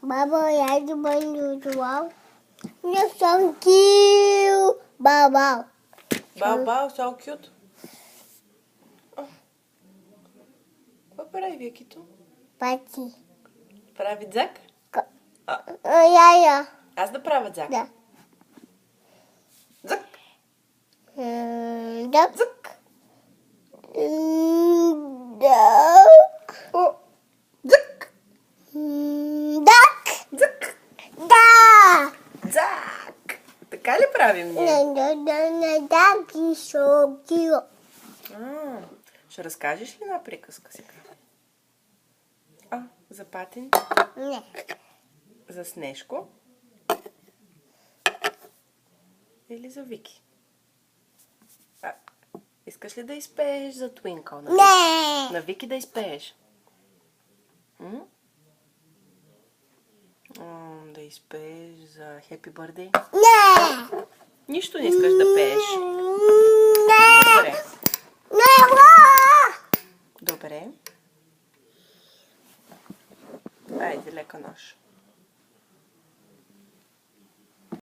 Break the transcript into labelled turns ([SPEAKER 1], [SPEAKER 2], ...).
[SPEAKER 1] Baba, я не буду. Не съм кил. Баба.
[SPEAKER 2] Бао, so cute. Какво прави Викито?
[SPEAKER 1] Пати.
[SPEAKER 2] Прави дзак?
[SPEAKER 1] Я.
[SPEAKER 2] Аз да правя дзак?
[SPEAKER 1] Да.
[SPEAKER 2] Дзак!
[SPEAKER 1] Да.
[SPEAKER 2] Дзак!
[SPEAKER 1] Дак.
[SPEAKER 2] О! Дзак!
[SPEAKER 1] Дак.
[SPEAKER 2] Дзак!
[SPEAKER 1] Да.
[SPEAKER 2] Дзак! Така ли правим ние?
[SPEAKER 1] Дак и шокио.
[SPEAKER 2] Ще разкажеш ли една приказка сега? За Патин?
[SPEAKER 1] Не.
[SPEAKER 2] За Снежко? Или за Вики? Искаш ли да изпееш за Twinkle?
[SPEAKER 1] Не.
[SPEAKER 2] На Вики да изпееш? Да изпееш за Happy Birthday?
[SPEAKER 1] Не.
[SPEAKER 2] Нищо не искаш да пееш?
[SPEAKER 1] Не.
[SPEAKER 2] Добре.
[SPEAKER 1] Не.
[SPEAKER 2] Добре. Айде, лека нощ.